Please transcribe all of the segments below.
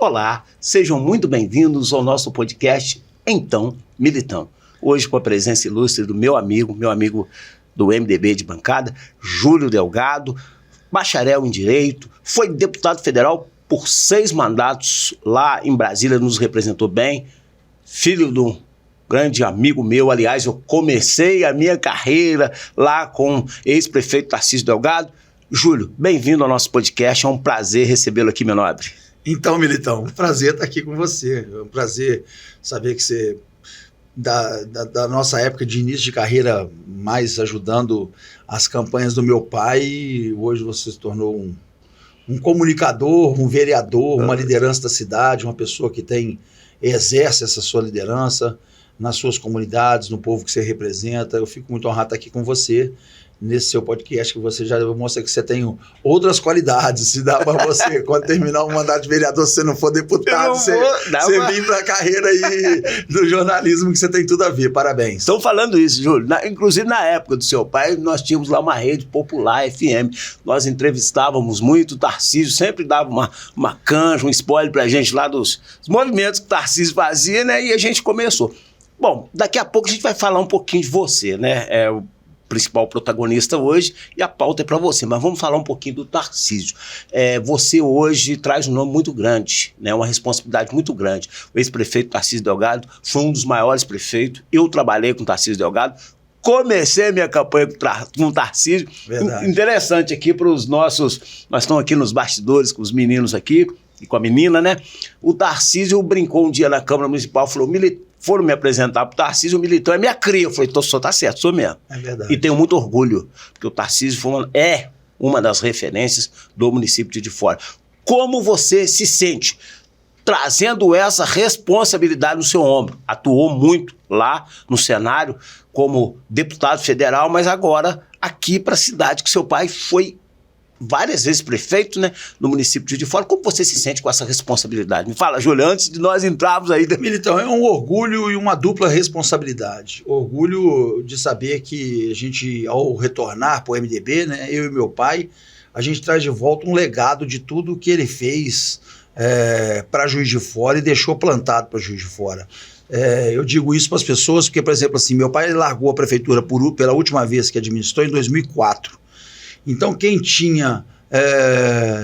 Olá, sejam muito bem-vindos ao nosso podcast Então Militão. Hoje com a presença ilustre do meu amigo do MDB de bancada, Júlio Delgado, bacharel em Direito, foi deputado federal por 6 mandatos lá em Brasília, nos representou bem, filho de um grande amigo meu. Aliás, eu comecei a minha carreira lá com o ex-prefeito Tarcísio Delgado. Júlio, bem-vindo ao nosso podcast, é um prazer recebê-lo aqui, meu nobre. Então, Militão, um prazer estar aqui com você, é um prazer saber que você, da nossa época de início de carreira, mais ajudando as campanhas do meu pai, hoje você se tornou um comunicador, um vereador, uma liderança da cidade, uma pessoa que exerce essa sua liderança nas suas comunidades, no povo que você representa. Eu fico muito honrado de estar aqui com você, nesse seu podcast, que você já mostra que você tem outras qualidades. Se dá para você, quando terminar o mandato de vereador, se você não for deputado, você vir para a carreira aí do jornalismo, que você tem tudo a ver. Parabéns. Estão falando isso, Júlio. Inclusive, na época do seu pai, nós tínhamos lá uma rede popular, FM. Nós entrevistávamos muito o Tarcísio, sempre dava uma canja, um spoiler para a gente lá dos movimentos que o Tarcísio fazia, né? E a gente começou. Bom, daqui a pouco a gente vai falar um pouquinho de você, né? O principal protagonista hoje, e a pauta é para você, mas vamos falar um pouquinho do Tarcísio. Você hoje traz um nome muito grande, né, uma responsabilidade muito grande. O ex-prefeito Tarcísio Delgado foi um dos maiores prefeitos. Eu trabalhei com o Tarcísio Delgado, comecei a minha campanha com o Tarcísio. Verdade. Interessante aqui para os nossos, nós estamos aqui nos bastidores com os meninos aqui, e com a menina, né? O Tarcísio brincou um dia na Câmara Municipal, falou: foram me apresentar para o Tarcísio, o Militão é minha cria. Eu falei: só tá certo, sou mesmo. É verdade. E tenho muito orgulho, porque o Tarcísio é uma das referências do município de Juiz de Fora. Como você se sente trazendo essa responsabilidade no seu ombro? Atuou muito lá no cenário como deputado federal, mas agora aqui para a cidade, que seu pai foi várias vezes prefeito, né, no município de Juiz de Fora. Como você se sente com essa responsabilidade? Me fala, Júlio, antes de nós entrarmos aí... Militão, é um orgulho e uma dupla responsabilidade. Orgulho de saber que a gente, ao retornar para o MDB, né, eu e meu pai, a gente traz de volta um legado de tudo que ele fez para Juiz de Fora e deixou plantado para Juiz de Fora. Eu digo isso para as pessoas porque, por exemplo, assim, meu pai largou a prefeitura pela última vez que administrou em 2004. Então, quem tinha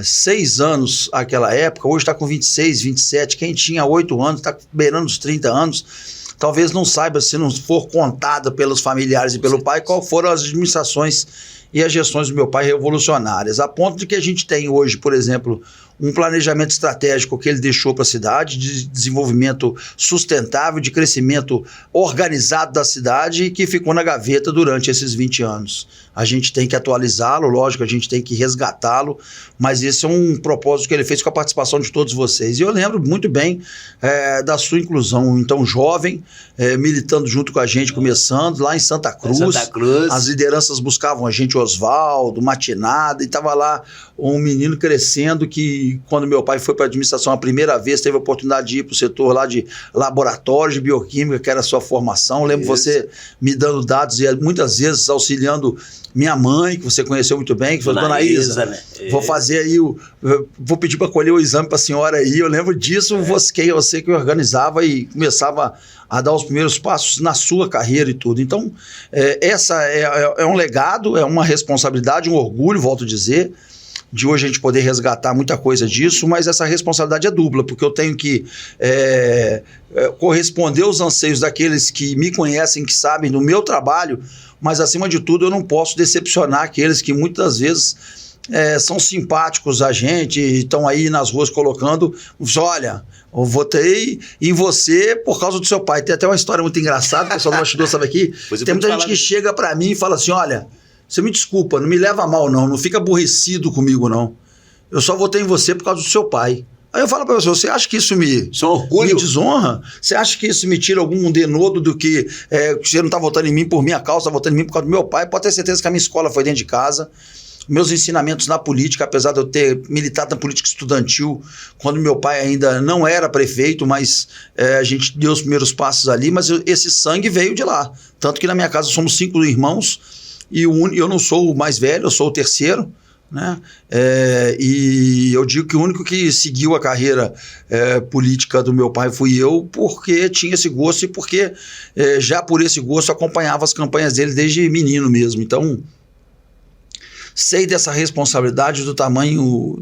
6 anos naquela época, hoje está com 26, 27. Quem tinha 8 anos, está beirando os 30 anos, talvez não saiba, se não for contada pelos familiares e pelo pai, qual foram as administrações e as gestões do meu pai revolucionárias. A ponto de que a gente tem hoje, por exemplo, um planejamento estratégico que ele deixou para a cidade, de desenvolvimento sustentável, de crescimento organizado da cidade, e que ficou na gaveta durante esses 20 anos. A gente tem que atualizá-lo, lógico, a gente tem que resgatá-lo, mas esse é um propósito que ele fez com a participação de todos vocês. E eu lembro muito bem da sua inclusão, então jovem, militando junto com a gente, começando lá em Santa Cruz. As lideranças buscavam a gente, Oswaldo, Matinada, e estava lá um menino crescendo que, quando meu pai foi para a administração a primeira vez, teve a oportunidade de ir para o setor lá de laboratório de bioquímica, que era a sua formação. Eu lembro você me dando dados e muitas vezes auxiliando minha mãe, que você conheceu muito bem, que foi Dona Isa, né? Vou fazer aí, vou pedir para colher o exame para a senhora aí. Eu lembro disso, você que organizava e começava a dar os primeiros passos na sua carreira e tudo. Então, essa é um legado, é uma responsabilidade, um orgulho, volto a dizer, de hoje a gente poder resgatar muita coisa disso, mas essa responsabilidade é dupla, porque eu tenho que corresponder aos anseios daqueles que me conhecem, que sabem do meu trabalho, mas, acima de tudo, eu não posso decepcionar aqueles que muitas vezes são simpáticos a gente e estão aí nas ruas colocando: olha, eu votei em você por causa do seu pai. Tem até uma história muito engraçada, o pessoal do bastidor sabe aqui. Tem muita gente que chega para mim e fala assim: olha, você me desculpa, não me leva a mal não fica aborrecido comigo não. Eu só votei em você por causa do seu pai. Aí eu falo para você acha que isso me desonra? Você acha que isso me tira algum denodo do que você não está votando em mim por minha causa, está votando em mim por causa do meu pai? Pode ter certeza que a minha escola foi dentro de casa. Meus ensinamentos na política, apesar de eu ter militado na política estudantil, quando meu pai ainda não era prefeito, mas a gente deu os primeiros passos ali, mas esse sangue veio de lá. Tanto que na minha casa somos 5 irmãos e eu não sou o mais velho, eu sou o terceiro. né? E eu digo que o único que seguiu a carreira política do meu pai fui eu, porque tinha esse gosto e porque já por esse gosto acompanhava as campanhas dele desde menino mesmo. Então, sei dessa responsabilidade, do tamanho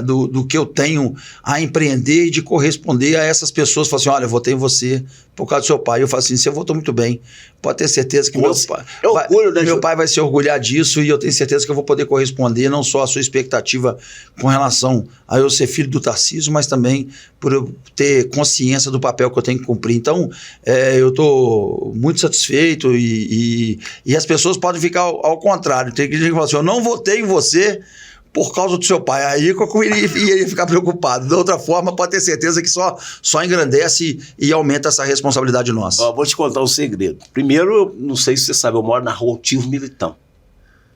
do que eu tenho a empreender e de corresponder a essas pessoas. Falam assim, olha, eu votei em você por causa do seu pai. Eu falo assim, você votou muito bem. Pode ter certeza que meu pai vai se orgulhar disso e eu tenho certeza que eu vou poder corresponder não só à sua expectativa com relação a eu ser filho do Tarcísio, mas também por eu ter consciência do papel que eu tenho que cumprir. Então, eu estou muito satisfeito e as pessoas podem ficar ao contrário. Tem gente que fala assim, eu não votei em você por causa do seu pai. Aí eu iria ficar preocupado. De outra forma, pode ter certeza que só engrandece e aumenta essa responsabilidade nossa. Vou te contar um segredo. Primeiro, não sei se você sabe, eu moro na rua Otílio Militão,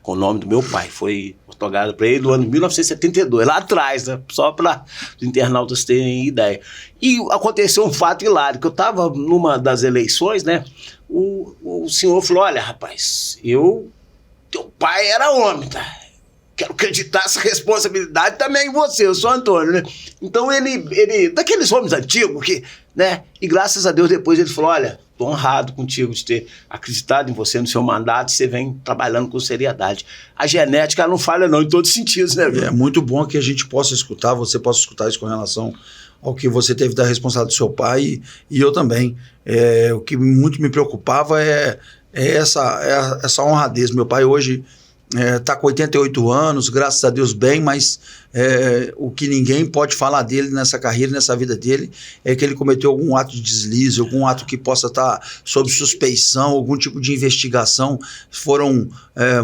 com o nome do meu pai. Foi otorgado para ele no ano de 1972, lá atrás, né? Só para os internautas terem ideia. E aconteceu um fato hilário, que eu estava numa das eleições, né? O senhor falou, olha, rapaz, teu pai era homem, tá? Quero acreditar essa responsabilidade também em você, eu sou Antônio, né? Então ele daqueles homens antigos que, né? E graças a Deus depois ele falou, olha, tô honrado contigo de ter acreditado em você, no seu mandato, você vem trabalhando com seriedade. A genética não falha não, em todos os sentidos, né? É muito bom que a gente possa escutar, você possa escutar isso com relação ao que você teve da responsabilidade do seu pai e eu também. O que muito me preocupava é essa honradez. Meu pai hoje está com 88 anos, graças a Deus bem, mas o que ninguém pode falar dele nessa carreira, nessa vida dele, é que ele cometeu algum ato de deslize, algum ato que possa estar sob suspeição, algum tipo de investigação. Foram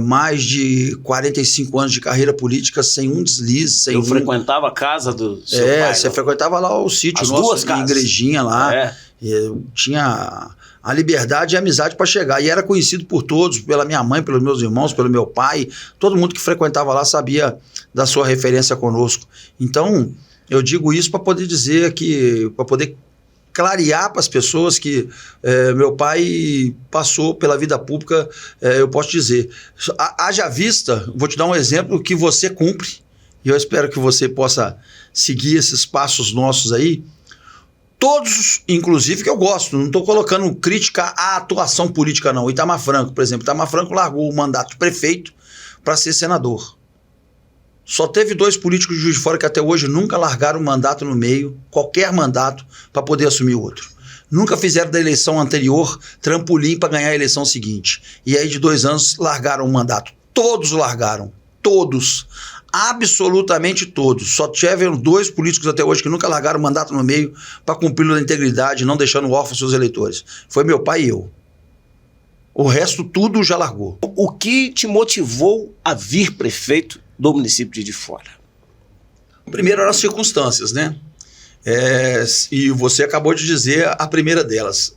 mais de 45 anos de carreira política sem um deslize. Eu frequentava a casa do seu pai. Você frequentava lá o sítio, as nosso, duas casas. Igrejinha lá. Tinha a liberdade e a amizade para chegar. E era conhecido por todos, pela minha mãe, pelos meus irmãos, pelo meu pai. Todo mundo que frequentava lá sabia da sua referência conosco. Então, eu digo isso para poder dizer para poder clarear para as pessoas que meu pai passou pela vida pública, eu posso dizer. Haja vista, vou te dar um exemplo que você cumpre, e eu espero que você possa seguir esses passos nossos aí. Todos, inclusive, que eu gosto, não estou colocando crítica à atuação política, não. Itamar Franco, por exemplo, Itamar Franco largou o mandato de prefeito para ser senador. Só teve 2 políticos de Juiz de Fora que até hoje nunca largaram o mandato no meio, qualquer mandato, para poder assumir outro. Nunca fizeram da eleição anterior trampolim para ganhar a eleição seguinte. E aí, de 2 anos, largaram o mandato. Todos largaram. Todos. Absolutamente todos. Só tiveram 2 políticos até hoje que nunca largaram o mandato no meio para cumprir a integridade, não deixando órfãos seus eleitores. Foi meu pai e eu. O resto tudo já largou. O que te motivou a vir prefeito do município de Juiz de Fora? Primeiro eram as circunstâncias, né? E você acabou de dizer a primeira delas.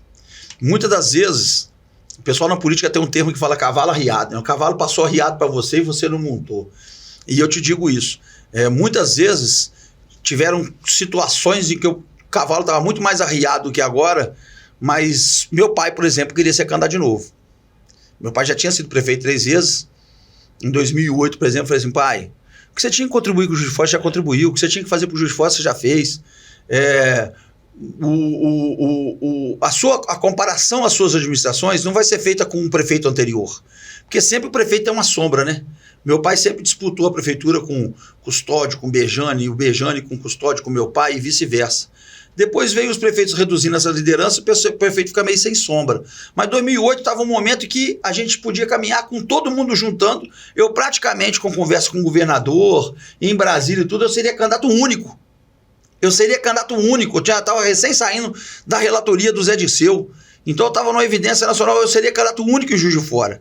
Muitas das vezes, o pessoal na política tem um termo que fala cavalo arriado, né? O cavalo passou arriado para você e você não montou. E eu te digo isso, muitas vezes tiveram situações em que o cavalo estava muito mais arriado do que agora, mas meu pai, por exemplo, queria ser candidato de novo. Meu pai já tinha sido prefeito 3 vezes. Em 2008, por exemplo, eu falei assim, pai, o que você tinha que contribuir com o Juiz de Fora, você já contribuiu. O que você tinha que fazer para o Juiz de Fora, você já fez. A comparação às suas administrações não vai ser feita com um prefeito anterior. Porque sempre o prefeito é uma sombra, né? Meu pai sempre disputou a prefeitura com Custódio, com Bejane, e o Bejane com Custódio, com meu pai e vice-versa. Depois veio os prefeitos reduzindo essa liderança, o prefeito fica meio sem sombra. Mas 2008 estava um momento em que a gente podia caminhar com todo mundo juntando. Eu praticamente, com conversa com o governador, em Brasília e tudo, eu seria candidato único. Eu estava recém saindo da relatoria do Zé Dirceu. Então eu estava numa evidência nacional, eu seria candidato único em Juiz de Fora.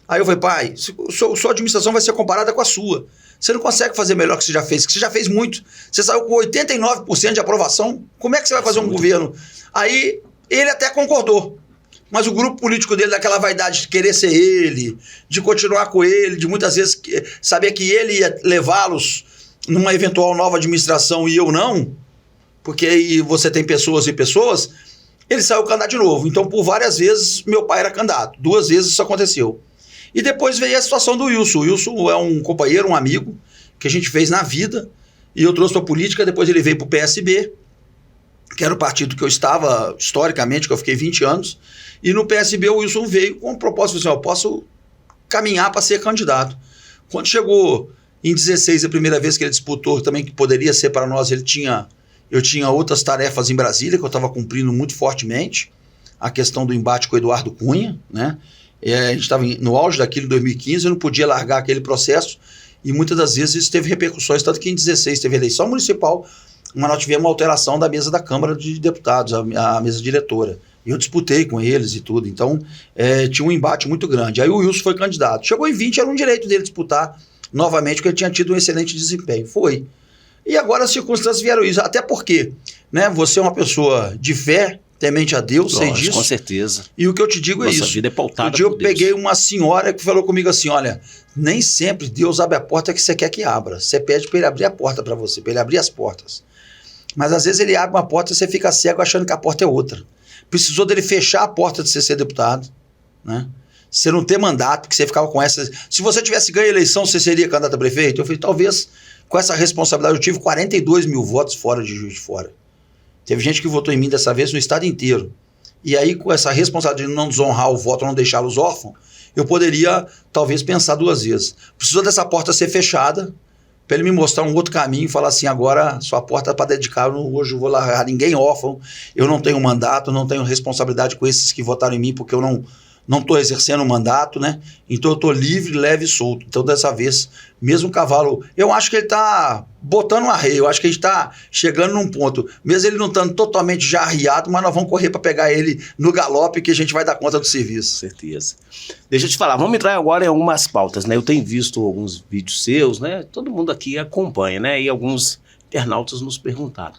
Aí eu falei, pai, sua administração vai ser comparada com a sua. Você não consegue fazer melhor que você já fez, que você já fez muito. Você saiu com 89% de aprovação. Como é que você vai fazer um governo? Aí ele até concordou. Mas o grupo político dele, daquela vaidade de querer ser ele, de continuar com ele, de muitas vezes saber que ele ia levá-los numa eventual nova administração e eu não, porque aí você tem pessoas e pessoas, ele saiu candidato de novo. Então, por várias vezes, meu pai era candidato. 2 vezes isso aconteceu. E depois veio a situação do Wilson. O Wilson é um companheiro, um amigo, que a gente fez na vida, e eu trouxe para a política, depois ele veio para o PSB, que era o partido que eu estava, historicamente, que eu fiquei 20 anos, e no PSB o Wilson veio com o propósito, assim, eu posso caminhar para ser candidato. Quando chegou em 16, a primeira vez que ele disputou, também que poderia ser para nós, eu tinha outras tarefas em Brasília, que eu estava cumprindo muito fortemente, a questão do embate com o Eduardo Cunha, né? A gente estava no auge daquilo em 2015, eu não podia largar aquele processo, e muitas das vezes isso teve repercussões, tanto que em 16 teve eleição municipal, mas nós tivemos uma alteração da mesa da Câmara de Deputados, a mesa diretora. E eu disputei com eles e tudo. Então, tinha um embate muito grande. Aí o Wilson foi candidato. Chegou em 20, era um direito dele disputar novamente, porque ele tinha tido um excelente desempenho. Foi. E agora as circunstâncias vieram isso. Até porque, né, você é uma pessoa de fé, temente a Deus, sei disso. Com certeza. E o que eu te digo é isso. Nossa vida é pautada Um dia eu por Deus. peguei uma senhora que falou comigo assim, olha, nem sempre Deus abre a porta que você quer que abra. Você pede para ele abrir a porta para você, para ele abrir as portas. Mas às vezes ele abre uma porta e você fica cego achando que a porta é outra. Precisou dele fechar a porta de você ser deputado, né? Você não ter mandato, porque você ficava com essa... Se você tivesse ganho a eleição, você seria candidato a prefeito? Eu falei, talvez com essa responsabilidade. Eu tive 42 mil votos fora de Juiz de Fora. Teve gente que votou em mim dessa vez no estado inteiro. E aí, com essa responsabilidade de não desonrar o voto, não deixá-los órfãos, eu poderia, talvez, pensar duas vezes. Precisou dessa porta ser fechada, para ele me mostrar um outro caminho e falar assim, agora sua porta é para dedicar, hoje eu vou largar ninguém órfão, eu não tenho mandato, não tenho responsabilidade com esses que votaram em mim, porque eu não estou exercendo o mandato, né? Então eu estou livre, leve e solto. Então dessa vez, mesmo o cavalo, eu acho que ele está botando um arreio, eu acho que a gente está chegando num ponto, mesmo ele não estando totalmente já arriado, mas nós vamos correr para pegar ele no galope que a gente vai dar conta do serviço. Com certeza. Deixa eu te falar, vamos entrar agora em algumas pautas, né? Eu tenho visto alguns vídeos seus, né? Todo mundo aqui acompanha, né? E alguns internautas nos perguntaram.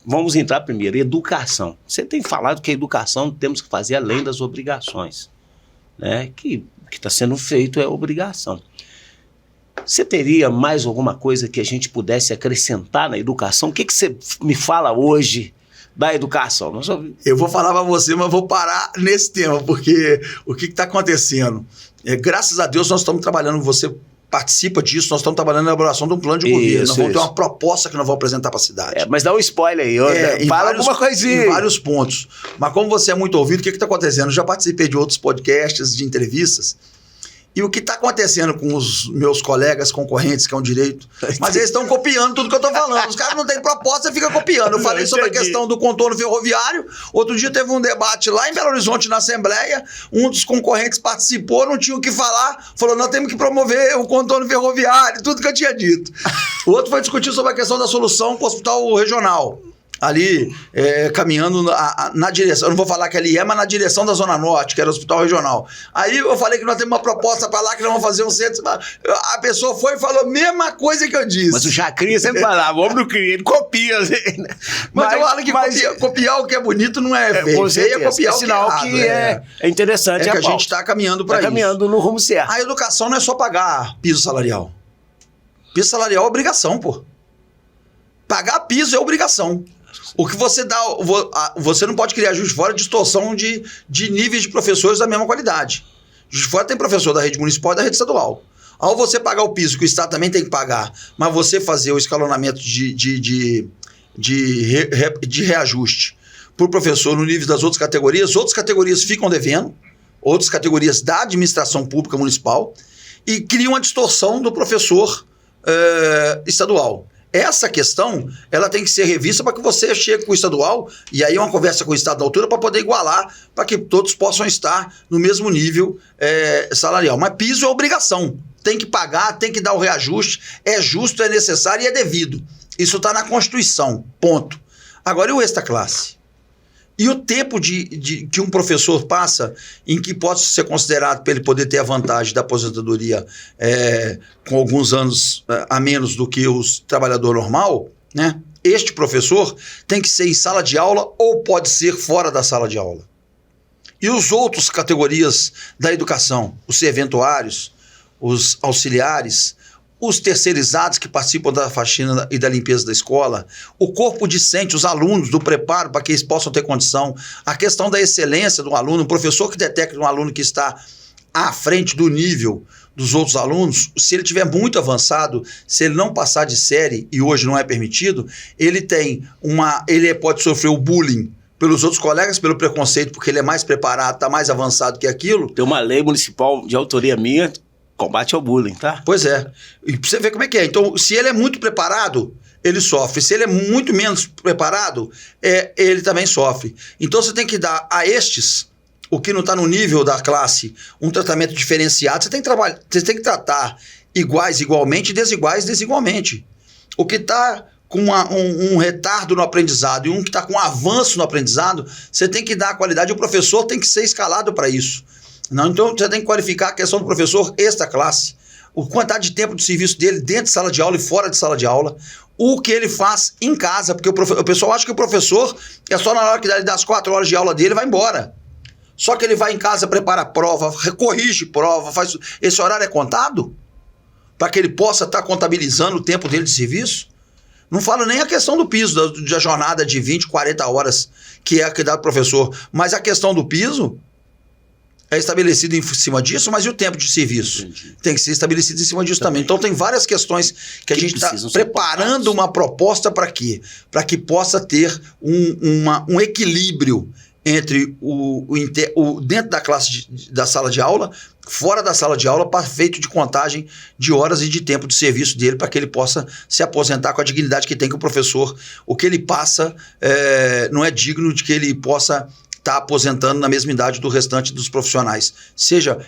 Vamos entrar primeiro, educação. Você tem falado que a educação temos que fazer além das obrigações, né? Que o que está sendo feito é obrigação. Você teria mais alguma coisa que a gente pudesse acrescentar na educação? O que você me fala hoje da educação? Eu vou falar para você, mas vou parar nesse tema, porque o que está acontecendo? Graças a Deus nós estamos trabalhando, você participa disso, nós estamos trabalhando na elaboração de um plano de governo. Nós vamos ter uma proposta que nós vamos apresentar para a cidade. Mas dá um spoiler aí, fala alguma coisinha. Em vários pontos. Mas como você é muito ouvido, o que está acontecendo? Eu já participei de outros podcasts, de entrevistas, e o que está acontecendo com os meus colegas concorrentes, que é um direito, mas eles estão copiando tudo que eu estou falando. Os caras não têm proposta, fica copiando. Eu falei sobre a questão do contorno ferroviário. Outro dia teve um debate lá em Belo Horizonte, na Assembleia. Um dos concorrentes participou, não tinha o que falar. Falou, nós temos que promover o contorno ferroviário, tudo que eu tinha dito. O outro foi discutir sobre a questão da solução para o hospital regional. Ali, caminhando na direção, eu não vou falar que ali mas na direção da Zona Norte, que era o hospital regional. Aí eu falei que nós temos uma proposta para lá, que nós vamos fazer um centro. A pessoa foi e falou a mesma coisa que eu disse. Mas o Chacrinha sempre falava, o homem não cria, ele copia. Mas eu falo que copiar o que é bonito não é feio. Feio é copiar o que é errado. Que é interessante. É que a gente está caminhando para isso. Está caminhando no rumo certo. A educação não é só pagar piso salarial. Piso salarial é obrigação, pô. Pagar piso é obrigação. O que você dá, você não pode criar Juiz de Fora distorção de níveis de professores da mesma qualidade. Juiz de Fora tem professor da rede municipal e da rede estadual. Ao você pagar o piso, que o Estado também tem que pagar, mas você fazer o escalonamento de reajuste para o professor no nível das outras categorias ficam devendo, outras categorias da administração pública municipal, e cria uma distorção do professor estadual. Essa questão, ela tem que ser revista para que você chegue com o estadual, e aí uma conversa com o Estado da altura para poder igualar, para que todos possam estar no mesmo nível salarial. Mas piso é obrigação, tem que pagar, tem que dar o reajuste, é justo, é necessário e é devido. Isso está na Constituição, ponto. Agora, e o extra classe? E o tempo que um professor passa em que pode ser considerado para ele poder ter a vantagem da aposentadoria com alguns anos a menos do que o trabalhador normal, né? Este professor tem que ser em sala de aula ou pode ser fora da sala de aula. E os outros categorias da educação, os serventuários, os auxiliares, os terceirizados que participam da faxina e da limpeza da escola, o corpo discente, os alunos do preparo para que eles possam ter condição, a questão da excelência do aluno, o professor que detecta um aluno que está à frente do nível dos outros alunos, se ele tiver muito avançado, se ele não passar de série, e hoje não é permitido, ele pode sofrer o bullying pelos outros colegas, pelo preconceito, porque ele é mais preparado, está mais avançado que aquilo. Tem uma lei municipal de autoria minha, combate ao bullying, tá? Pois é. E pra você ver como é que é. Então, se ele é muito preparado, ele sofre. Se ele é muito menos preparado, ele também sofre. Então, você tem que dar a estes, o que não está no nível da classe, um tratamento diferenciado. Você tem que tratar iguais igualmente e desiguais desigualmente. O que está com um retardo no aprendizado e um que está com um avanço no aprendizado, você tem que dar a qualidade. O professor tem que ser escalado para isso. Não, então, você tem que qualificar a questão do professor extra classe. A quantidade de tempo de serviço dele dentro de sala de aula e fora de sala de aula. O que ele faz em casa, porque o pessoal acha que o professor é só na hora que ele dá as 4 horas de aula dele e vai embora. Só que ele vai em casa, prepara a prova, corrige prova, faz... Esse horário é contado? Para que ele possa estar contabilizando o tempo dele de serviço? Não falo nem a questão do piso, da jornada de 20, 40 horas que é dado pro professor. Mas a questão do piso é estabelecido em cima disso, mas e o tempo de serviço? Entendi. Tem que ser estabelecido em cima disso também. Então tem várias questões que a gente está preparando uma proposta para quê? Para que possa ter um equilíbrio entre dentro da classe da sala de aula, fora da sala de aula, para feito de contagem de horas e de tempo de serviço dele, para que ele possa se aposentar com a dignidade que tem, que o professor, o que ele passa não é digno de que ele possa estar aposentando na mesma idade do restante dos profissionais.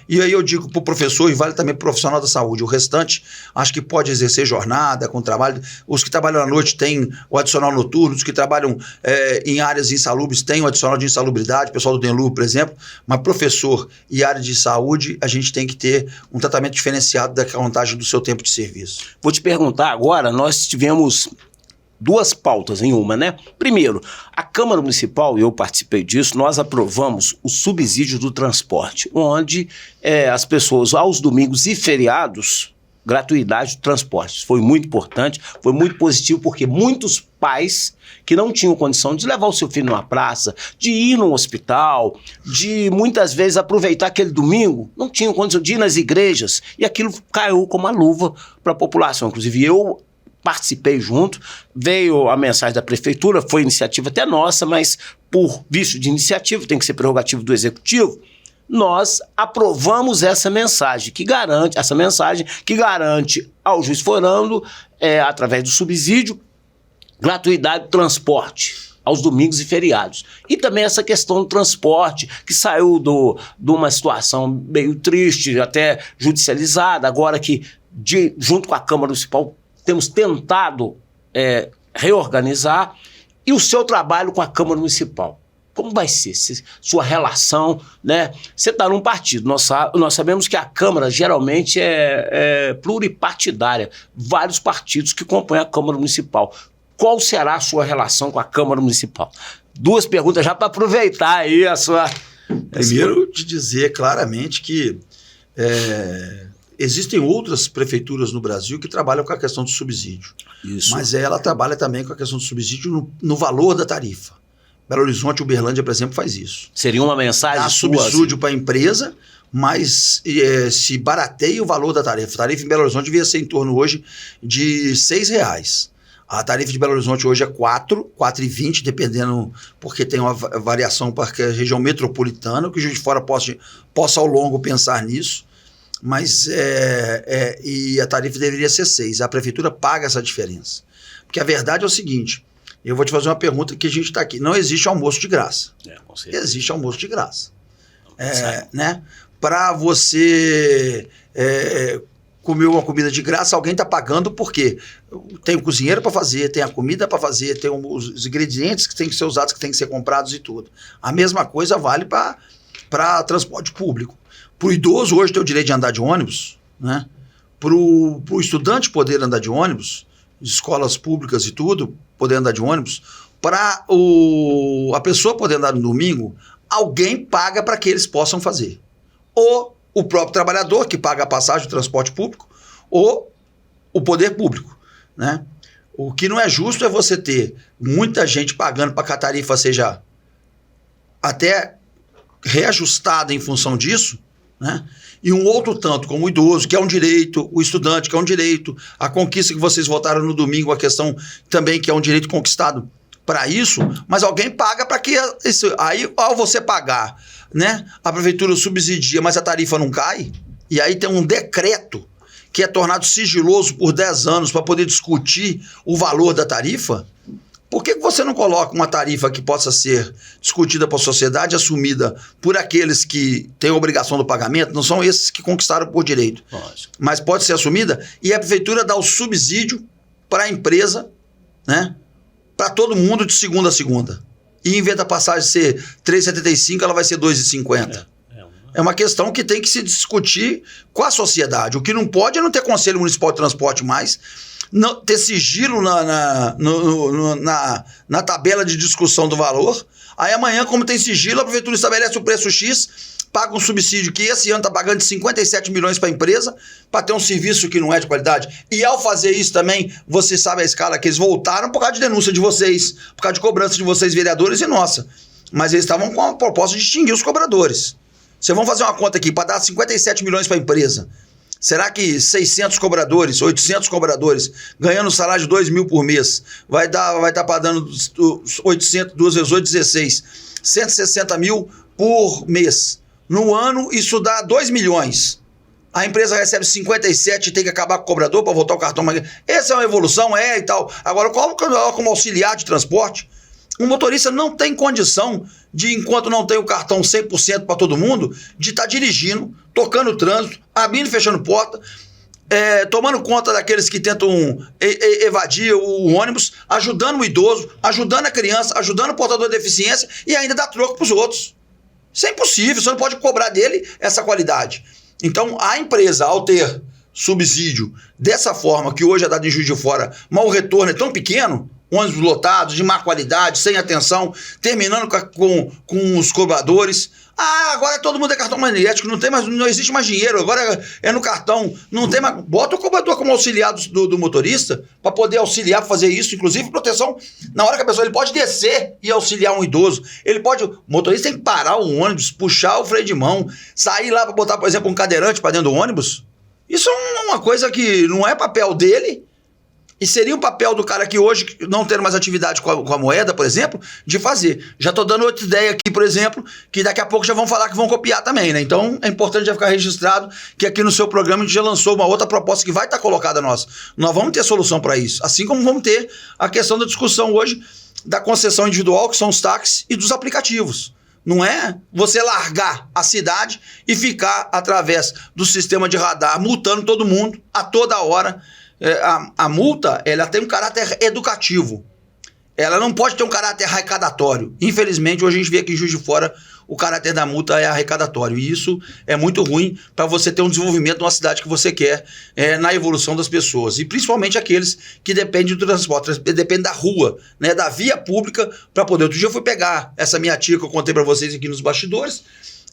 E aí eu digo para o professor, e vale também para o profissional da saúde, o restante acho que pode exercer jornada com trabalho. Os que trabalham à noite têm o adicional noturno, os que trabalham em áreas insalubres têm o adicional de insalubridade, o pessoal do DENLU, por exemplo, mas professor e área de saúde, a gente tem que ter um tratamento diferenciado da contagem do seu tempo de serviço. Vou te perguntar agora, nós tivemos 2 pautas em uma, né? Primeiro, a Câmara Municipal, e eu participei disso, nós aprovamos o subsídio do transporte, onde as pessoas, aos domingos e feriados, gratuidade do transporte. Foi muito importante, foi muito positivo, porque muitos pais que não tinham condição de levar o seu filho numa praça, de ir num hospital, de muitas vezes aproveitar aquele domingo, não tinham condição de ir nas igrejas, e aquilo caiu como uma luva para a população. Inclusive, eu participei junto, veio a mensagem da prefeitura, foi iniciativa até nossa, mas por vício de iniciativa, tem que ser prerrogativo do executivo, nós aprovamos essa mensagem que garante ao juiz forando, através do subsídio, gratuidade do transporte aos domingos e feriados. E também essa questão do transporte, que saiu de uma situação meio triste, até judicializada, agora que, junto com a Câmara Municipal, temos tentado reorganizar. E o seu trabalho com a Câmara Municipal? Como vai ser sua relação, né? Você está num partido, nós sabemos que a Câmara geralmente é pluripartidária, vários partidos que compõem a Câmara Municipal. Qual será a sua relação com a Câmara Municipal? 2 perguntas já para aproveitar aí a sua... Primeiro, te dizer claramente que existem outras prefeituras no Brasil que trabalham com a questão do subsídio. Isso. Mas ela trabalha também com a questão do subsídio no valor da tarifa. Belo Horizonte e Uberlândia, por exemplo, faz isso. Seria uma mensagem dá sua, subsídio para a empresa, mas se barateia o valor da tarifa. A tarifa em Belo Horizonte devia ser em torno hoje de R$6. A tarifa de Belo Horizonte hoje é 4,20, dependendo, porque tem uma variação para a região metropolitana, que o Juiz de Fora possa ao longo pensar nisso. Mas e a tarifa deveria ser 6. A prefeitura paga essa diferença. Porque a verdade é o seguinte, eu vou te fazer uma pergunta que a gente está aqui. Não existe almoço de graça. Com certeza. Existe almoço de graça. Né? Para você comer uma comida de graça, alguém está pagando porque tem o cozinheiro para fazer, tem a comida para fazer, tem os ingredientes que têm que ser usados, que têm que ser comprados e tudo. A mesma coisa vale para transporte público. Para o idoso hoje ter o direito de andar de ônibus, né? Para o estudante poder andar de ônibus, escolas públicas e tudo, poder andar de ônibus, para a pessoa poder andar no domingo, alguém paga para que eles possam fazer. Ou o próprio trabalhador, que paga a passagem do transporte público, ou o poder público, né? O que não é justo é você ter muita gente pagando para que a tarifa seja até reajustada em função disso, né? e um outro tanto como o idoso, que é um direito, o estudante, que é um direito, a conquista que vocês votaram no domingo, a questão também que é um direito conquistado para isso, mas alguém paga para que isso. Aí, ao você pagar, né, a prefeitura subsidia, mas a tarifa não cai, e aí tem um decreto que é tornado sigiloso por 10 anos para poder discutir o valor da tarifa. Por que você não coloca uma tarifa que possa ser discutida para a sociedade, assumida por aqueles que têm a obrigação do pagamento, não são esses que conquistaram por direito, mas pode ser assumida, e a prefeitura dá o subsídio para a empresa, né, para todo mundo de segunda a segunda. E em vez da passagem ser R$ 3,75, ela vai ser R$ 2,50. É uma questão que tem que se discutir com a sociedade. O que não pode é não ter Conselho Municipal de Transporte mais, não ter sigilo na tabela de discussão do valor. Aí amanhã, como tem sigilo, a prefeitura estabelece o preço X, paga um subsídio que esse ano está pagando de 57 milhões para a empresa, para ter um serviço que não é de qualidade. E ao fazer isso também, você sabe a escala que eles voltaram por causa de denúncia de vocês, por causa de cobrança de vocês, vereadores, e nossa. Mas eles estavam com a proposta de extinguir os cobradores. Vocês vão fazer uma conta aqui, para dar 57 milhões para a empresa. Será que 600 cobradores, 800 cobradores, ganhando salário de 2 mil por mês, vai estar pagando 800, 2 vezes 8, 16, 160 mil por mês. No ano, isso dá 2 milhões. A empresa recebe 57 e tem que acabar com o cobrador para voltar o cartão. Essa é uma evolução, e tal. Agora, como auxiliar de transporte, um motorista não tem condição de, enquanto não tem o cartão 100% para todo mundo, de estar dirigindo, tocando o trânsito, abrindo e fechando porta, tomando conta daqueles que tentam evadir o ônibus, ajudando o idoso, ajudando a criança, ajudando o portador de deficiência e ainda dar troco para os outros. Isso é impossível, você não pode cobrar dele essa qualidade. Então, a empresa, ao ter subsídio dessa forma, que hoje é dado em Juiz de Fora, mas o retorno é tão pequeno, ônibus lotados, de má qualidade, sem atenção, terminando com os cobradores. Agora todo mundo é cartão magnético, não existe mais dinheiro, agora é no cartão, não tem mais. Bota o cobrador como auxiliar do motorista, para poder auxiliar, fazer isso, inclusive proteção. Na hora que a pessoa, ele pode descer e auxiliar um idoso, o motorista tem que parar o ônibus, puxar o freio de mão, sair lá para botar, por exemplo, um cadeirante para dentro do ônibus. Isso é uma coisa que não é papel dele. E seria o papel do cara que hoje não ter mais atividade com a moeda, por exemplo, de fazer. Já estou dando outra ideia aqui, por exemplo, que daqui a pouco já vão falar que vão copiar também, né? Então é importante já ficar registrado que aqui no seu programa a gente já lançou uma outra proposta que vai estar colocada nossa. Nós vamos ter solução para isso. Assim como vamos ter a questão da discussão hoje da concessão individual, que são os táxis, e dos aplicativos. Não é você largar a cidade e ficar através do sistema de radar multando todo mundo a toda hora. A multa, ela tem um caráter educativo. Ela não pode ter um caráter arrecadatório. Infelizmente, hoje a gente vê aqui em Juiz de Fora o caráter da multa é arrecadatório. E isso é muito ruim para você ter um desenvolvimento numa cidade que você quer, na evolução das pessoas. E principalmente aqueles que dependem do transporte, dependem da rua, né, da via pública para poder. Outro dia eu fui pegar essa minha tia que eu contei para vocês aqui nos bastidores.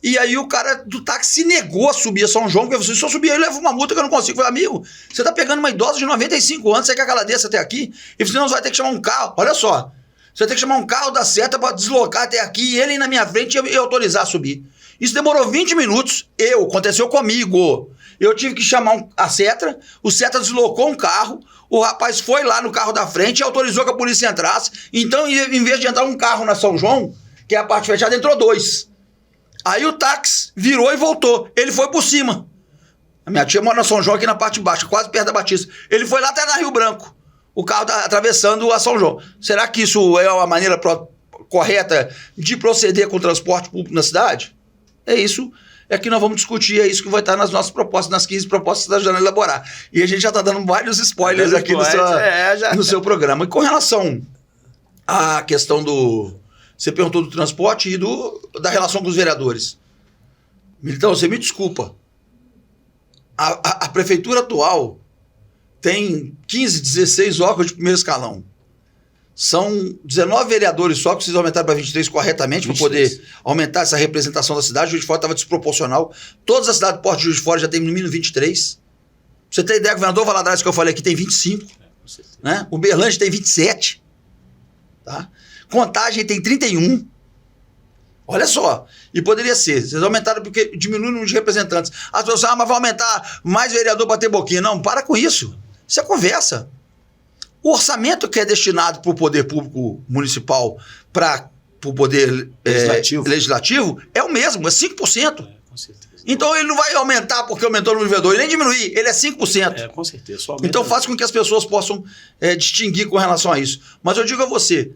E aí o cara do táxi se negou a subir a São João, porque se eu subir aí, eu levo uma multa que eu não consigo. Eu falei, amigo, você tá pegando uma idosa de 95 anos, você quer que ela desça até aqui? E você não vai ter que chamar um carro. Olha só, você vai ter que chamar um carro da seta para deslocar até aqui, e ele ir na minha frente e autorizar a subir. Isso demorou 20 minutos. Aconteceu comigo. Eu tive que chamar a seta, o seta deslocou um carro, o rapaz foi lá no carro da frente e autorizou que a polícia entrasse. Então, em vez de entrar um carro na São João, que é a parte fechada, entrou 2. Aí o táxi virou e voltou. Ele foi por cima. A minha tia mora na São João, aqui na parte de baixo, quase perto da Batista. Ele foi lá até na Rio Branco. O carro atravessando a São João. Será que isso é uma maneira correta de proceder com o transporte público na cidade? É isso. É que nós vamos discutir, é isso que vai estar nas nossas propostas, nas 15 propostas da Janela Elaborar. E a gente já está dando vários spoilers aqui no seu programa. E com relação à questão Você perguntou do transporte e da relação com os vereadores. Militão, você me desculpa. A prefeitura atual tem 15, 16 órgãos de primeiro escalão. São 19 vereadores só, que vocês aumentaram para 23 corretamente, para poder aumentar essa representação da cidade. Juiz de Fora estava desproporcional. Todas as cidades do Porto de Juiz de Fora já tem no mínimo 23. Pra você ter ideia, o governador Valadares, que eu falei aqui, tem 25. Né? O Berlândia tem 27. Tá? Contagem tem 31. Olha só. E poderia ser. Vocês aumentaram porque diminui o número de representantes. As pessoas falam, mas vai aumentar mais vereador para ter boquinha. Não, para com isso. Isso é conversa. O orçamento que é destinado para o poder público municipal para o poder legislativo é o mesmo, é 5%. Com certeza. Então ele não vai aumentar porque aumentou o número de vereadores, nem diminuir, ele é 5%. Com certeza. Então faz com que as pessoas possam distinguir com relação a isso. Mas eu digo a você,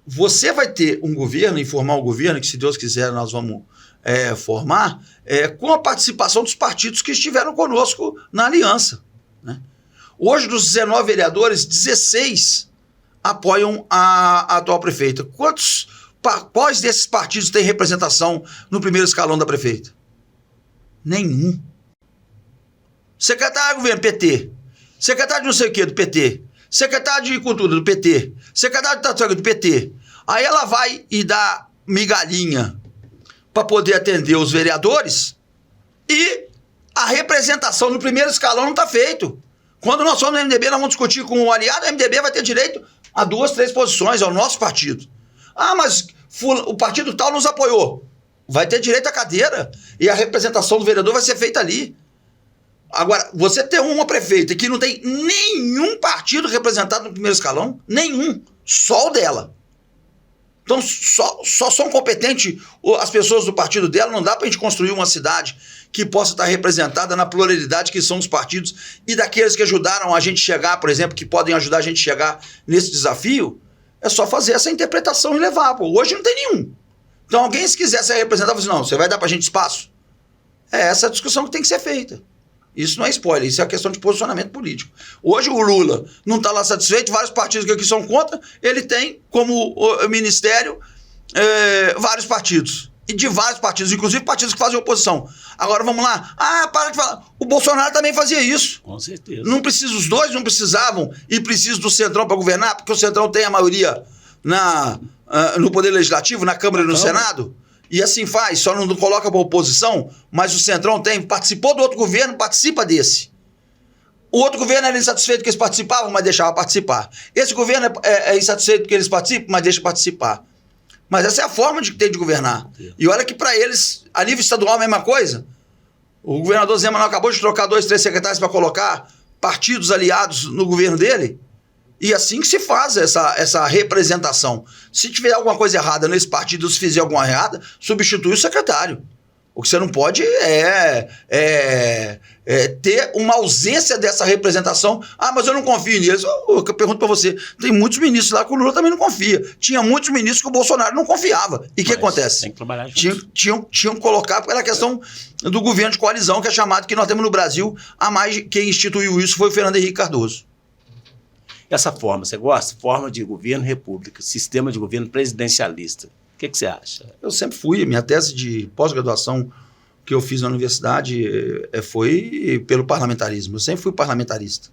você vai ter um governo, informar o governo, que se Deus quiser nós vamos formar, com a participação dos partidos que estiveram conosco na aliança. Né? Hoje, dos 19 vereadores, 16 apoiam a atual prefeita. Quais desses partidos têm representação no primeiro escalão da prefeita? Nenhum. Secretário de governo, PT. Secretário de não sei o que, do PT. Secretário de cultura, do PT. Secretário de tatuagem, do PT. Aí ela vai e dá migalhinha para poder atender os vereadores e a representação no primeiro escalão não está feito. Quando nós somos no MDB, nós vamos discutir com o aliado, o MDB vai ter direito a 2, 3 posições, é o nosso partido. Ah, mas o partido tal nos apoiou. Vai ter direito à cadeira e a representação do vereador vai ser feita ali. Agora, você ter uma prefeita que não tem nenhum partido representado no primeiro escalão, nenhum, só o dela. Então, só são competentes as pessoas do partido dela, não dá para a gente construir uma cidade que possa estar representada na pluralidade que são os partidos e daqueles que ajudaram a gente chegar, por exemplo, que podem ajudar a gente a chegar nesse desafio, é só fazer essa interpretação e levar. Pô. Hoje não tem nenhum. Então, alguém se quiser ser representado, você não, você vai dar para a gente espaço? É essa a discussão que tem que ser feita. Isso não é spoiler, isso é questão de posicionamento político. Hoje o Lula não está lá satisfeito, vários partidos que aqui são contra, ele tem como ministério vários partidos. E de vários partidos, inclusive partidos que fazem oposição. Agora vamos lá. Ah, para de falar. O Bolsonaro também fazia isso. Com certeza. Não precisa, os dois não precisavam e precisa do Centrão para governar, porque o Centrão tem a maioria no Poder Legislativo, na Câmara e no Senado. E assim faz, só não coloca para oposição, mas o Centrão participou do outro governo, participa desse. O outro governo era insatisfeito que eles participavam, mas deixava participar. Esse governo é insatisfeito que eles participam, mas deixa participar. Mas essa é a forma de ter de governar. E olha que para eles, a nível estadual, a mesma coisa. O governador Zé Manuel acabou de trocar 2, 3 secretários para colocar partidos aliados no governo dele. E assim que se faz essa representação. Se tiver alguma coisa errada nesse partido, se fizer alguma errada, substitui o secretário. O que você não pode ter uma ausência dessa representação. Ah, mas eu não confio neles. Eu pergunto para você, tem muitos ministros lá que o Lula também não confia. Tinha muitos ministros que o Bolsonaro não confiava. E o que acontece? Tem que trabalhar junto. Tinham que colocar pela questão do governo de coalizão, que é chamado, que nós temos no Brasil, quem instituiu isso foi o Fernando Henrique Cardoso. Essa forma, você gosta? Forma de governo república, sistema de governo presidencialista. O que você acha? Eu sempre fui. Minha tese de pós-graduação que eu fiz na universidade foi pelo parlamentarismo. Eu sempre fui parlamentarista,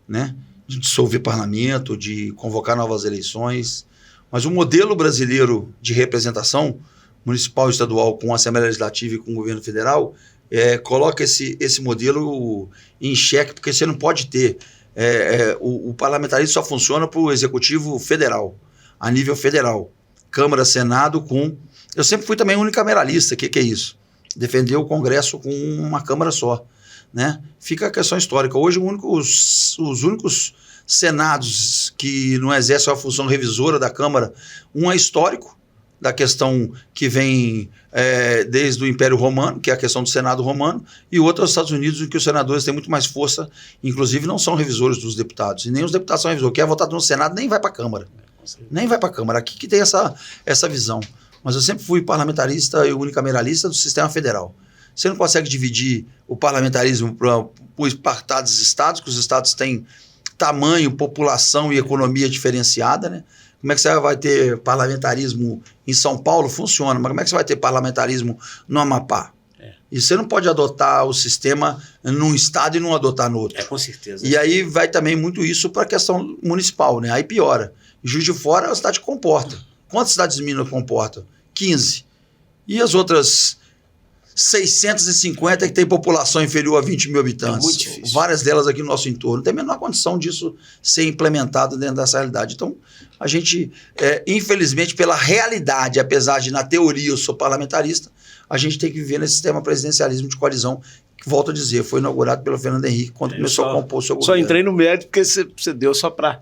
né? De dissolver parlamento, de convocar novas eleições. Mas o modelo brasileiro de representação municipal e estadual com a Assembleia Legislativa e com o governo federal coloca esse modelo em xeque, porque você não pode ter... o parlamentarismo só funciona para o executivo federal, a nível federal. Câmara, Senado, eu sempre fui também unicameralista. O que é isso? Defender o Congresso com uma Câmara só. Né? Fica a questão histórica. Hoje, os únicos senados que não exercem a função revisora da Câmara, um é histórico, da questão que vem desde o Império Romano, que é a questão do Senado Romano, e o outro é os Estados Unidos, em que os senadores têm muito mais força, inclusive não são revisores dos deputados, e nem os deputados são revisores. Quem é votado no Senado nem vai para a Câmara. Nem vai para a Câmara. Aqui que tem essa visão. Mas eu sempre fui parlamentarista e unicameralista do sistema federal. Você não consegue dividir o parlamentarismo por estados e estados, que os estados têm tamanho, população e economia diferenciada, né? Como é que você vai ter parlamentarismo em São Paulo? Funciona, mas como é que você vai ter parlamentarismo no Amapá? E você não pode adotar o sistema num estado e não adotar no outro. Com certeza. E aí vai também muito isso para a questão municipal, né? Aí piora. Juiz de Fora, a cidade comporta. Quantas cidades de Minas comportam? 15. E as outras 650 que tem população inferior a 20 mil habitantes. É muito difícil. Várias delas aqui no nosso entorno. Não tem a menor condição disso ser implementado dentro dessa realidade. Então, a gente, infelizmente, pela realidade, apesar de na teoria eu sou parlamentarista, a gente tem que viver nesse sistema presidencialismo de coalizão, que, volto a dizer, foi inaugurado pelo Fernando Henrique quando começou a compor o seu governo. Só entrei no mérito porque você deu só para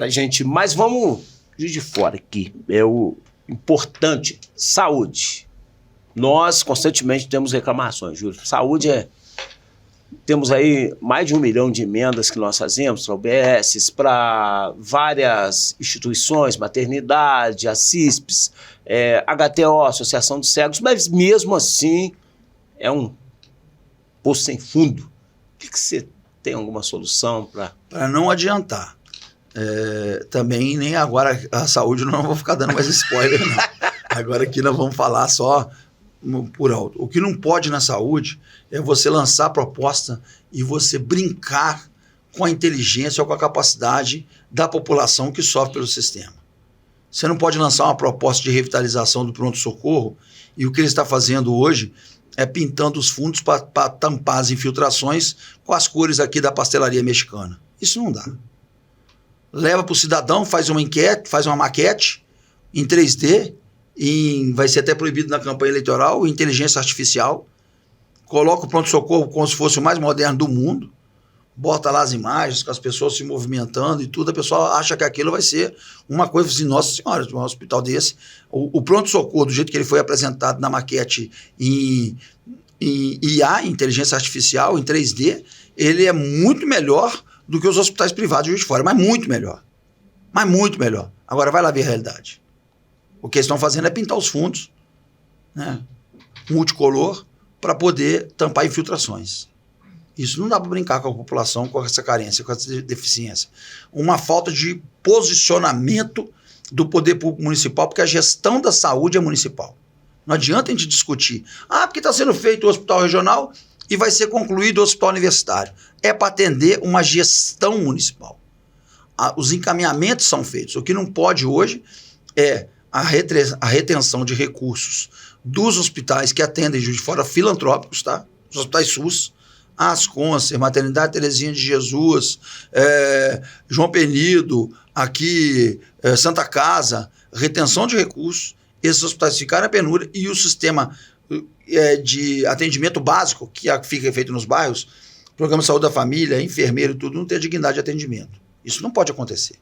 gente. Mas vamos de fora aqui. É o importante, saúde. Nós constantemente temos reclamações, Júlio. Saúde temos aí mais de 1 milhão de emendas que nós fazemos para UBS, para várias instituições, maternidade, a CISPES, HTO, Associação dos Cegos, mas mesmo assim é um poço sem fundo. O que você tem alguma solução para... Para não adiantar. Também nem agora a saúde, não vou ficar dando mais spoiler, não. Agora aqui nós vamos falar só por alto. O que não pode na saúde é você lançar a proposta e você brincar com a inteligência ou com a capacidade da população que sofre pelo sistema. Você não pode lançar uma proposta de revitalização do pronto-socorro e o que ele está fazendo hoje é pintando os fundos para tampar as infiltrações com as cores aqui da pastelaria mexicana. Isso não dá. Leva para o cidadão, faz uma enquete, faz uma maquete em 3D, vai ser até proibido na campanha eleitoral, inteligência artificial, coloca o pronto-socorro como se fosse o mais moderno do mundo, bota lá as imagens com as pessoas se movimentando e tudo, a pessoa acha que aquilo vai ser uma coisa assim, nossa senhora, um hospital desse, o pronto-socorro, do jeito que ele foi apresentado na maquete em IA, inteligência artificial, em 3D, ele é muito melhor do que os hospitais privados de Juiz de Fora, mas muito melhor. Mas muito melhor. Agora vai lá ver a realidade. O que eles estão fazendo é pintar os fundos, né, multicolor, para poder tampar infiltrações. Isso não dá para brincar com a população, com essa carência, com essa deficiência. Uma falta de posicionamento do poder público municipal, porque a gestão da saúde é municipal. Não adianta a gente discutir. Porque está sendo feito o hospital regional e vai ser concluído o hospital universitário. É para atender uma gestão municipal. Os encaminhamentos são feitos. O que não pode hoje é a retenção de recursos dos hospitais que atendem Juiz de Fora, filantrópicos, tá? Os hospitais SUS, Ascôncer, Maternidade Terezinha de Jesus, João Penido, aqui Santa Casa, retenção de recursos, esses hospitais ficaram na penúria e o sistema de atendimento básico que fica feito nos bairros, programa de saúde da família, enfermeiro e tudo, não tem dignidade de atendimento. Isso não pode acontecer.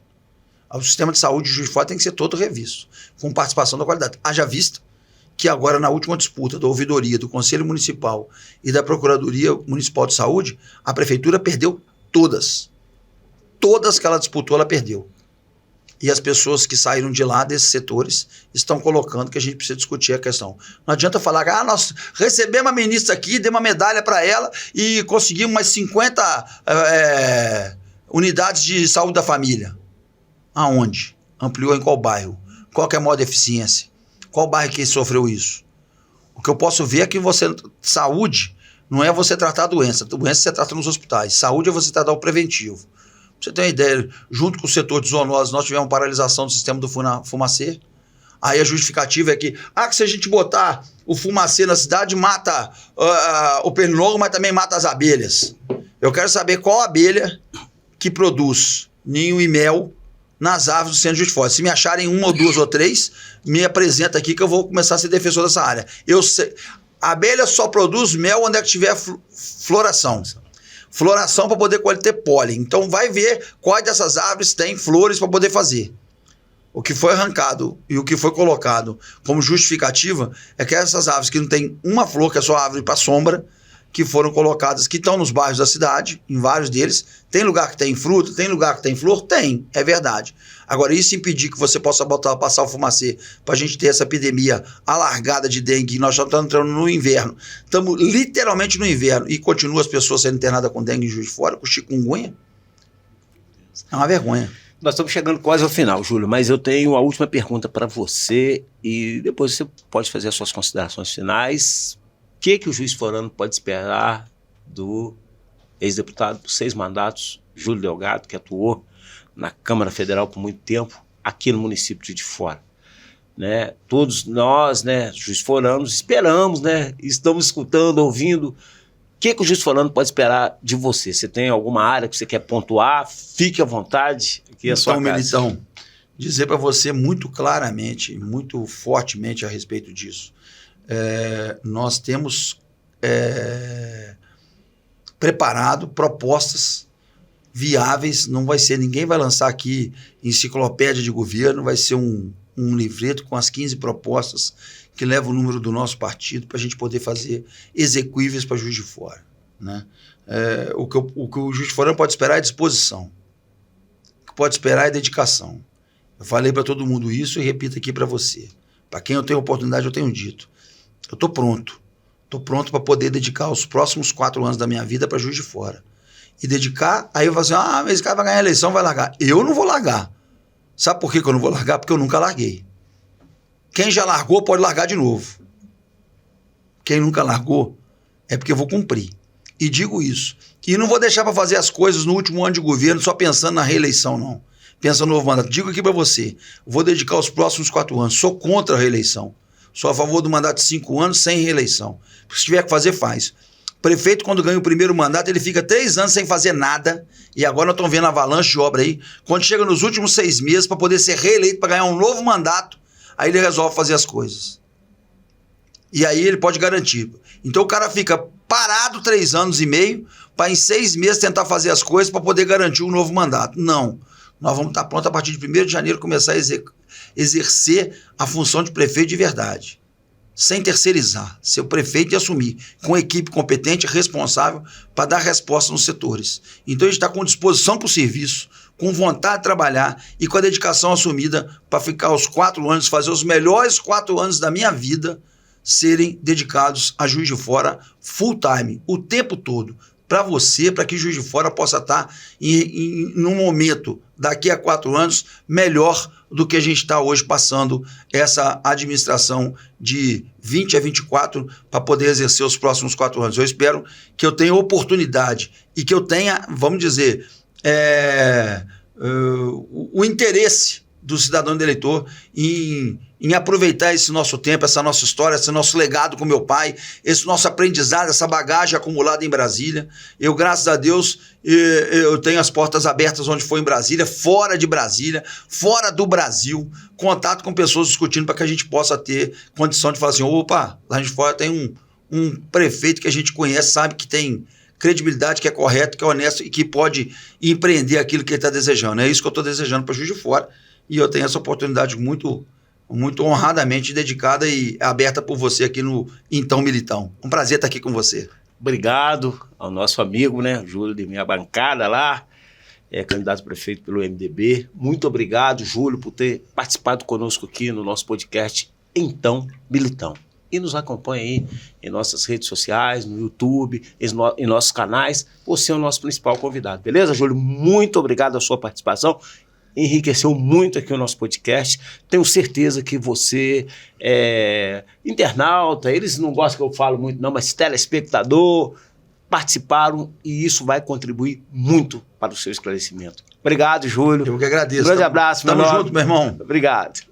O sistema de saúde de Juiz de Fora tem que ser todo revisto, com participação da qualidade. Haja vista que agora, na última disputa da ouvidoria do Conselho Municipal e da Procuradoria Municipal de Saúde, a Prefeitura perdeu todas. Todas que ela disputou, ela perdeu. E as pessoas que saíram de lá, desses setores, estão colocando que a gente precisa discutir a questão. Não adianta falar que nós recebemos a ministra aqui, demos uma medalha para ela e conseguimos umas 50 unidades de saúde da família. Aonde? Ampliou em qual bairro? Qual que é a maior deficiência? Qual bairro que sofreu isso? O que eu posso ver é que saúde não é você tratar a doença. Doença você trata nos hospitais. Saúde é você tratar o preventivo. Pra você ter uma ideia, junto com o setor de zoonose, nós tivemos paralisação do sistema do fumacê. Aí a justificativa é que se a gente botar o fumacê na cidade, mata o pernilongo, mas também mata as abelhas. Eu quero saber qual abelha que produz ninho e mel nas árvores do centro de Juiz de Fora. Se me acharem 1 ou 2 ou 3, me apresenta aqui que eu vou começar a ser defensor dessa área. Eu sei, a abelha só produz mel onde é que tiver floração. Floração para poder ter pólen. Então vai ver quais dessas árvores tem flores para poder fazer. O que foi arrancado e o que foi colocado como justificativa é que essas árvores que não tem uma flor, que é só árvore para sombra, que foram colocadas, que estão nos bairros da cidade, em vários deles. Tem lugar que tem fruta, tem lugar que tem flor? Tem, é verdade. Agora, isso impedir que você possa passar o fumacê para a gente ter essa epidemia alargada de dengue, nós já estamos entrando no inverno. Estamos literalmente no inverno e continuam as pessoas sendo internadas com dengue em Juiz de Fora, com chikungunya. É uma vergonha. Nós estamos chegando quase ao final, Júlio, mas eu tenho a última pergunta para você e depois você pode fazer as suas considerações finais. O que o juiz forano pode esperar do ex-deputado por 6 mandatos, Júlio Delgado, que atuou na Câmara Federal por muito tempo, aqui no município de Juiz de Fora? né? Todos nós, né, juiz-foranos, esperamos, né? Estamos escutando, ouvindo. O que o juiz-forano pode esperar de você? Você tem alguma área que você quer pontuar? Fique à vontade. Aqui é a sua casa. Militão, dizer para você muito claramente, muito fortemente a respeito disso. Nós temos preparado propostas viáveis, não vai ser, ninguém vai lançar aqui enciclopédia de governo, vai ser um livreto com as 15 propostas que leva o número do nosso partido para a gente poder fazer execuíveis para Juiz de Fora, né? O que o Juiz de Fora pode esperar é disposição, o que pode esperar é dedicação. Eu falei para todo mundo isso e repito aqui para você. Para quem eu tenho oportunidade, eu tenho dito. Eu estou pronto. Estou pronto para poder dedicar os próximos 4 anos da minha vida para Juiz de Fora. E dedicar, aí eu vou assim, mas esse cara vai ganhar a eleição, vai largar. Eu não vou largar. Sabe por que eu não vou largar? Porque eu nunca larguei. Quem já largou pode largar de novo. Quem nunca largou é porque eu vou cumprir. E digo isso. E não vou deixar para fazer as coisas no último ano de governo só pensando na reeleição, não. Pensa no novo mandato. Digo aqui para você, vou dedicar os próximos 4 anos. Sou contra a reeleição. Sou a favor do mandato de 5 anos sem reeleição. Porque se tiver que fazer, faz. Prefeito, quando ganha o primeiro mandato, ele fica 3 anos sem fazer nada. E agora nós estamos vendo a avalanche de obra aí. Quando chega nos últimos 6 meses, para poder ser reeleito, para ganhar um novo mandato, aí ele resolve fazer as coisas. E aí ele pode garantir. Então o cara fica parado 3 anos e meio, para em 6 meses tentar fazer as coisas para poder garantir um novo mandato. Não. Nós vamos estar prontos a partir de 1º de janeiro começar a exercer a função de prefeito de verdade. Sem terceirizar, ser o prefeito e assumir, com equipe competente e responsável para dar resposta nos setores. Então a gente está com disposição para o serviço, com vontade de trabalhar e com a dedicação assumida para ficar os 4 anos, fazer os melhores 4 anos da minha vida serem dedicados a Juiz de Fora full time, o tempo todo, para você, para que Juiz de Fora possa estar num momento, daqui a 4 anos, melhor do que a gente está hoje passando essa administração de 20 a 24 para poder exercer os próximos 4 anos. Eu espero que eu tenha oportunidade e que eu tenha, vamos dizer, o interesse do cidadão e do eleitor em aproveitar esse nosso tempo, essa nossa história, esse nosso legado com meu pai, esse nosso aprendizado, essa bagagem acumulada em Brasília. Eu, graças a Deus, eu tenho as portas abertas onde for em Brasília, fora de Brasília, fora do Brasil, contato com pessoas discutindo para que a gente possa ter condição de falar assim, opa, lá de fora tem um prefeito que a gente conhece, sabe que tem credibilidade, que é correto, que é honesto e que pode empreender aquilo que ele está desejando. É isso que eu estou desejando para Juiz de Fora e eu tenho essa oportunidade muito honradamente dedicada e aberta por você aqui no Então Militão. Um prazer estar aqui com você. Obrigado ao nosso amigo, né, Júlio, de minha bancada lá, candidato a prefeito pelo MDB. Muito obrigado, Júlio, por ter participado conosco aqui no nosso podcast Então Militão. E nos acompanhe aí em nossas redes sociais, no YouTube, em nossos canais. Você é o nosso principal convidado. Beleza, Júlio? Muito obrigado a sua participação. Enriqueceu muito aqui o nosso podcast. Tenho certeza que você, internauta, eles não gostam que eu falo muito não, mas telespectador, participaram e isso vai contribuir muito para o seu esclarecimento. Obrigado, Júlio. Eu que agradeço. Um grande abraço, meu irmão. nome. Tamo junto, meu irmão. Obrigado.